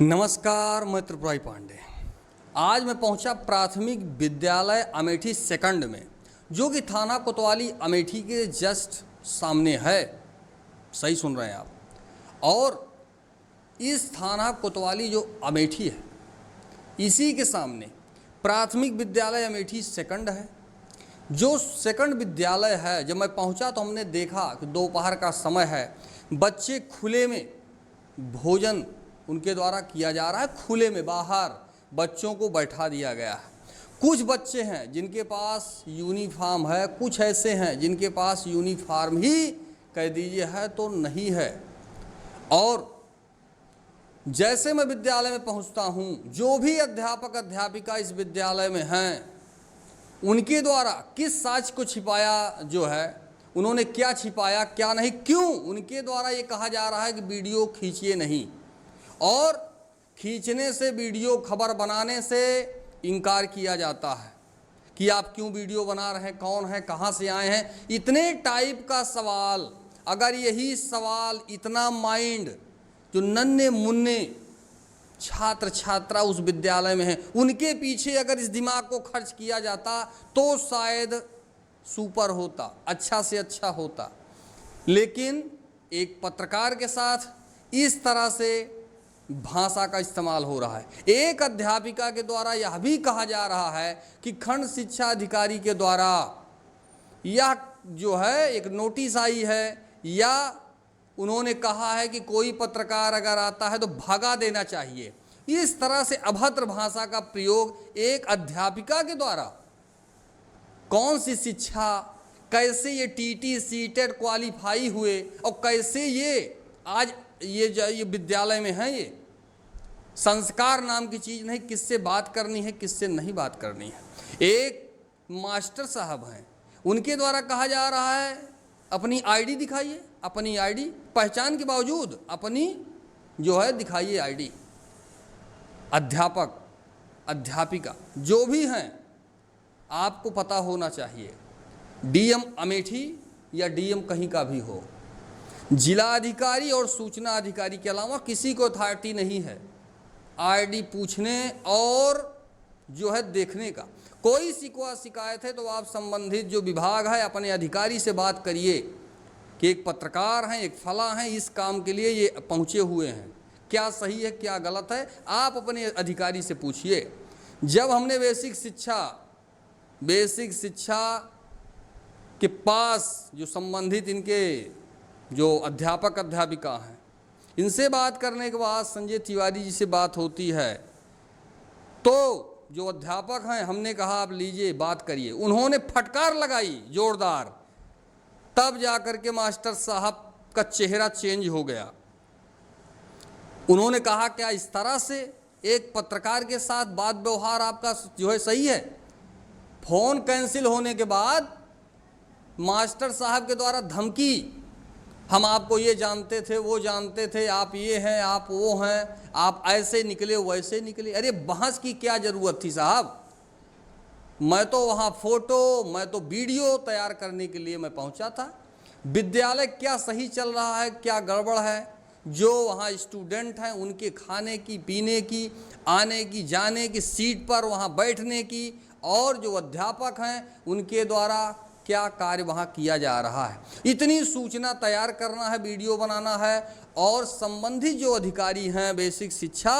नमस्कार, मैं त्रिपुरारी पांडे। आज मैं पहुंचा प्राथमिक विद्यालय अमेठी सेकंड में, जो कि थाना कोतवाली अमेठी के जस्ट सामने है। सही सुन रहे हैं आप। और इस थाना कोतवाली जो अमेठी है, इसी के सामने प्राथमिक विद्यालय अमेठी सेकंड है। जो सेकंड विद्यालय है, जब मैं पहुंचा तो हमने देखा कि दोपहर का समय है, बच्चे खुले में भोजन उनके द्वारा किया जा रहा है। खुले में बाहर बच्चों को बैठा दिया गया है। कुछ बच्चे हैं जिनके पास यूनिफॉर्म है, कुछ ऐसे हैं जिनके पास यूनिफॉर्म ही कह दीजिए है तो नहीं है। और जैसे मैं विद्यालय में पहुंचता हूं, जो भी अध्यापक अध्यापिका इस विद्यालय में हैं, उनके द्वारा किस साज को छिपाया जो है, उन्होंने क्या छिपाया क्या नहीं, क्यों उनके द्वारा ये कहा जा रहा है कि वीडियो खींचिए नहीं, और खींचने से वीडियो खबर बनाने से इनकार किया जाता है कि आप क्यों वीडियो बना रहे हैं, कौन है, कहाँ से आए हैं, इतने टाइप का सवाल। अगर यही सवाल इतना माइंड जो नन्हे मुन्ने छात्र छात्रा उस विद्यालय में हैं, उनके पीछे अगर इस दिमाग को खर्च किया जाता तो शायद सुपर होता, अच्छा से अच्छा होता। लेकिन एक पत्रकार के साथ इस तरह से भाषा का इस्तेमाल हो रहा है। एक अध्यापिका के द्वारा यह भी कहा जा रहा है कि खंड शिक्षा अधिकारी के द्वारा यह जो है एक नोटिस आई है, या उन्होंने कहा है कि कोई पत्रकार अगर आता है तो भगा देना चाहिए। इस तरह से अभद्र भाषा का प्रयोग एक अध्यापिका के द्वारा। कौन सी शिक्षा, कैसे ये टीटी सीटेट क्वालिफाई हुए, और कैसे ये आज ये विद्यालय में है। ये संस्कार नाम की चीज़ नहीं, किससे बात करनी है किससे नहीं बात करनी है। एक मास्टर साहब हैं, उनके द्वारा कहा जा रहा है अपनी आईडी दिखाइए, अपनी आईडी पहचान के बावजूद अपनी जो है दिखाइए आईडी। अध्यापक अध्यापिका जो भी हैं, आपको पता होना चाहिए, डीएम अमेठी या डीएम कहीं का भी हो, जिला अधिकारी और सूचना अधिकारी के अलावा किसी को अथॉरिटी नहीं है आईडी पूछने और जो है देखने का। कोई शिकवा शिकायत है तो आप संबंधित जो विभाग है अपने अधिकारी से बात करिए कि एक पत्रकार हैं, एक फला हैं, इस काम के लिए ये पहुँचे हुए हैं, क्या सही है क्या गलत है, आप अपने अधिकारी से पूछिए। जब हमने बेसिक शिक्षा के पास जो संबंधित इनके जो अध्यापक अध्यापिका हैं, इनसे बात करने के बाद संजय तिवारी जी से बात होती है, तो जो अध्यापक हैं हमने कहा आप लीजिए बात करिए। उन्होंने फटकार लगाई जोरदार, तब जाकर के मास्टर साहब का चेहरा चेंज हो गया। उन्होंने कहा क्या इस तरह से एक पत्रकार के साथ बात व्यवहार आपका जो है सही है? फोन कैंसिल होने के बाद मास्टर साहब के द्वारा धमकी, हम आपको ये जानते थे वो जानते थे, आप ये हैं आप वो हैं, आप ऐसे निकले वैसे निकले। अरे बहस की क्या ज़रूरत थी साहब? मैं तो वहाँ फ़ोटो, मैं तो वीडियो तैयार करने के लिए मैं पहुँचा था। विद्यालय क्या सही चल रहा है क्या गड़बड़ है, जो वहाँ स्टूडेंट हैं उनके खाने की, पीने की, आने की, जाने की, सीट पर वहाँ बैठने की, और जो अध्यापक हैं उनके द्वारा क्या कार्य वहाँ किया जा रहा है, इतनी सूचना तैयार करना है, वीडियो बनाना है, और संबंधित जो अधिकारी हैं बेसिक शिक्षा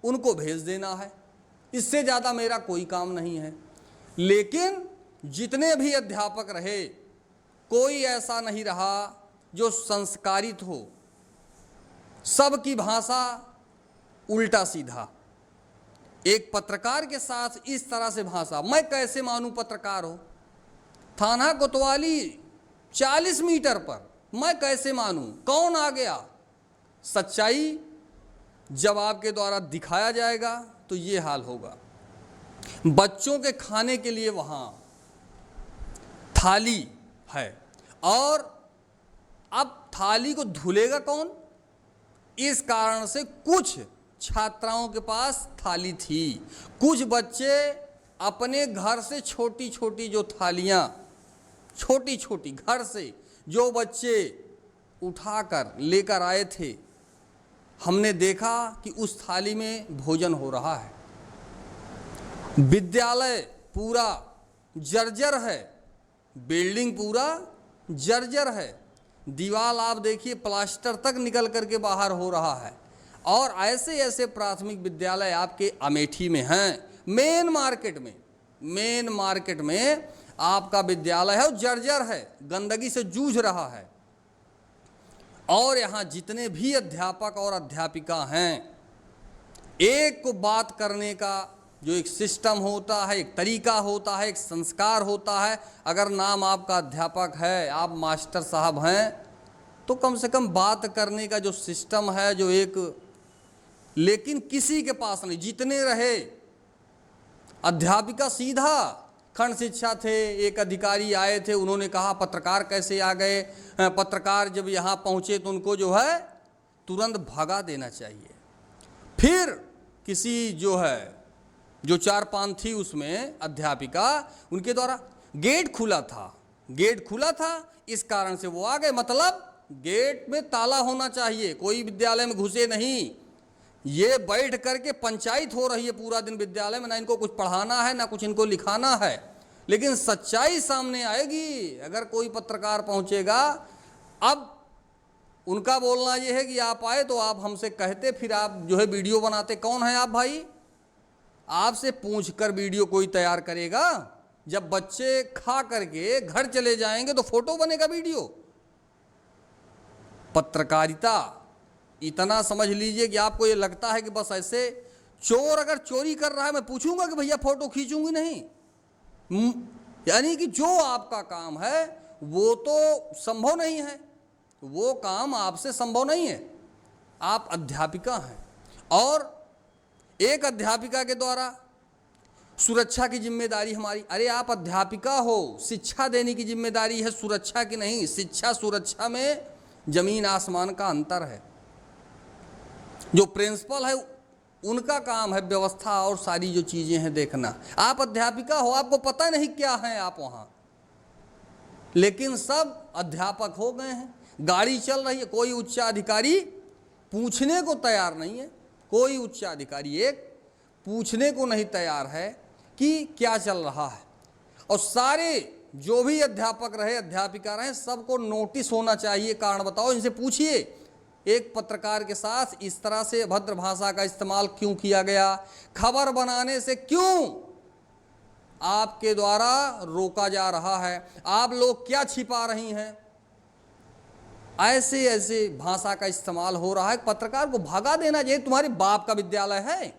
उनको भेज देना है। इससे ज़्यादा मेरा कोई काम नहीं है। लेकिन जितने भी अध्यापक रहे, कोई ऐसा नहीं रहा जो संस्कारित हो। सबकी भाषा उल्टा सीधा। एक पत्रकार के साथ इस तरह से भाषा, मैं कैसे मानूं पत्रकार हो? थाना कोतवाली 40 मीटर पर, मैं कैसे मानूं? कौन आ गया? सच्चाई जब आपके द्वारा दिखाया जाएगा तो ये हाल होगा। बच्चों के खाने के लिए वहाँ थाली है, और अब थाली को धुलेगा कौन? इस कारण से कुछ छात्राओं के पास थाली थी, कुछ बच्चे अपने घर से छोटी छोटी जो थालियाँ, छोटी छोटी घर से जो बच्चे उठाकर लेकर आए थे, हमने देखा कि उस थाली में भोजन हो रहा है। विद्यालय पूरा जर्जर है, बिल्डिंग पूरा जर्जर है, दीवार आप देखिए प्लास्टर तक निकल करके बाहर हो रहा है। और ऐसे ऐसे प्राथमिक विद्यालय आपके अमेठी में हैं। मेन मार्केट में आपका विद्यालय है, जर्जर है, गंदगी से जूझ रहा है। और यहाँ जितने भी अध्यापक और अध्यापिका हैं, एक को बात करने का जो एक सिस्टम होता है, एक तरीका होता है, एक संस्कार होता है। अगर नाम आपका अध्यापक है, आप मास्टर साहब हैं, तो कम से कम बात करने का जो सिस्टम है, जो एक, लेकिन किसी के पास नहीं। जितने रहे अध्यापिका सीधा खंड शिक्षा थे, एक अधिकारी आए थे, उन्होंने कहा पत्रकार कैसे आ गए। पत्रकार जब यहाँ पहुँचे तो उनको जो है तुरंत भगा देना चाहिए। फिर किसी जो है जो चार पांच थी उसमें अध्यापिका, उनके द्वारा गेट खुला था, इस कारण से वो आ गए। मतलब गेट में ताला होना चाहिए, कोई विद्यालय में घुसे नहीं। ये बैठ करके पंचायत हो रही है पूरा दिन विद्यालय में, ना इनको कुछ पढ़ाना है ना कुछ इनको लिखाना है। लेकिन सच्चाई सामने आएगी अगर कोई पत्रकार पहुंचेगा। अब उनका बोलना ये है कि आप आए तो आप हमसे कहते, फिर आप जो है वीडियो बनाते। कौन है आप भाई? आपसे पूछकर वीडियो कोई तैयार करेगा? जब बच्चे खा करके घर चले जाएंगे तो फोटो बनेगा वीडियो। पत्रकारिता इतना समझ लीजिए कि आपको ये लगता है कि बस ऐसे चोर अगर चोरी कर रहा है मैं पूछूंगा कि भैया फोटो खींचूंगी नहीं। यानी कि जो आपका काम है वो तो संभव नहीं है, वो काम आपसे संभव नहीं है। आप अध्यापिका हैं और एक अध्यापिका के द्वारा सुरक्षा की जिम्मेदारी हमारी। अरे आप अध्यापिका हो, शिक्षा देने की जिम्मेदारी है, सुरक्षा की नहीं। शिक्षा सुरक्षा में जमीन आसमान का अंतर है। जो प्रिंसिपल है उनका काम है व्यवस्था और सारी जो चीजें हैं देखना। आप अध्यापिका हो, आपको पता नहीं क्या है आप वहां, लेकिन सब अध्यापक हो गए हैं। गाड़ी चल रही है, कोई उच्चाधिकारी पूछने को तैयार नहीं है। कोई उच्चाधिकारी एक पूछने को नहीं तैयार है कि क्या चल रहा है। और सारे जो भी अध्यापक रहे अध्यापिका रहे सबको नोटिस होना चाहिए। कारण बताओ, इनसे पूछिए एक पत्रकार के साथ इस तरह से अभद्र भाषा का इस्तेमाल क्यों किया गया, खबर बनाने से क्यों आपके द्वारा रोका जा रहा है, आप लोग क्या छिपा रही हैं। ऐसे ऐसे भाषा का इस्तेमाल हो रहा है। पत्रकार को भगा देना चाहिए। तुम्हारे बाप का विद्यालय है,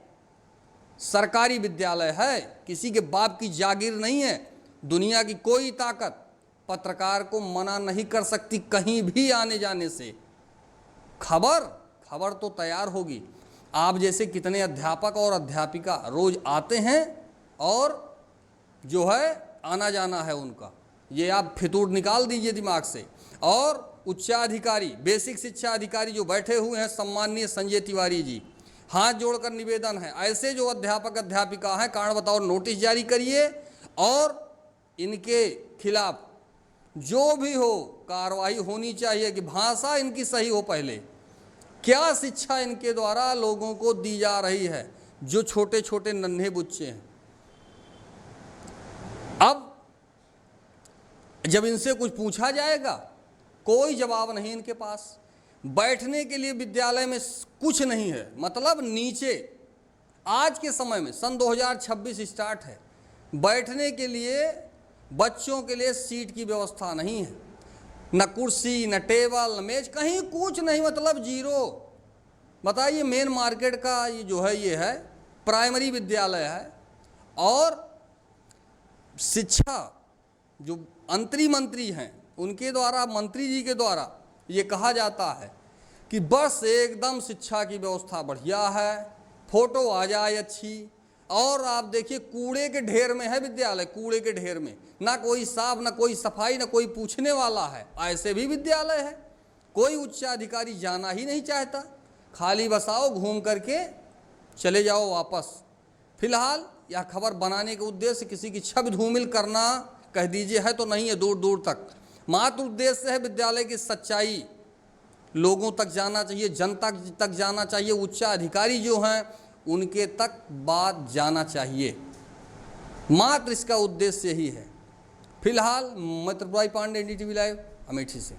सरकारी विद्यालय है, किसी के बाप की जागीर नहीं है। दुनिया की कोई ताकत पत्रकार को मना नहीं कर सकती कहीं भी आने जाने से। खबर तो तैयार होगी। आप जैसे कितने अध्यापक और अध्यापिका रोज आते हैं और जो है आना जाना है उनका, ये आप फितूर निकाल दीजिए दिमाग से। और उच्चाधिकारी, बेसिक शिक्षा अधिकारी जो बैठे हुए हैं सम्माननीय संजय तिवारी जी, हाथ जोड़कर निवेदन है, ऐसे जो अध्यापक अध्यापिका हैं कारण बताओ नोटिस जारी करिए और इनके खिलाफ जो भी हो कार्रवाई होनी चाहिए कि भाषा इनकी सही हो। पहले क्या शिक्षा इनके द्वारा लोगों को दी जा रही है, जो छोटे छोटे नन्हे बुच्चे हैं। अब जब इनसे कुछ पूछा जाएगा कोई जवाब नहीं इनके पास। बैठने के लिए विद्यालय में कुछ नहीं है, मतलब नीचे आज के समय में सन 2026 स्टार्ट है, बैठने के लिए बच्चों के लिए सीट की व्यवस्था नहीं है, न कुर्सी न टेबल न मेज, कहीं कुछ नहीं, मतलब जीरो। बताइए, मेन मार्केट का ये जो है ये है प्राइमरी विद्यालय है। और शिक्षा जो मंत्री हैं उनके द्वारा, मंत्री जी के द्वारा ये कहा जाता है कि बस एकदम शिक्षा की व्यवस्था बढ़िया है, फोटो आ जाए अच्छी। और आप देखिए कूड़े के ढेर में है विद्यालय, कूड़े के ढेर में, ना कोई साफ ना कोई सफाई ना कोई पूछने वाला है। ऐसे भी विद्यालय है, कोई उच्चाधिकारी जाना ही नहीं चाहता, खाली बसाओ घूम करके चले जाओ वापस। फिलहाल यह खबर बनाने के उद्देश्य किसी की छवि धूमिल करना कह दीजिए है तो नहीं है, दूर दूर तक। मात्र उद्देश्य है विद्यालय की सच्चाई लोगों तक जाना चाहिए, जनता तक जाना चाहिए, उच्च अधिकारी जो हैं उनके तक बात जाना चाहिए। मात्र इसका उद्देश्य यही है। फिलहाल मैं त्रिपुरारी पांडे, NDTV लाइव, अमेठी से।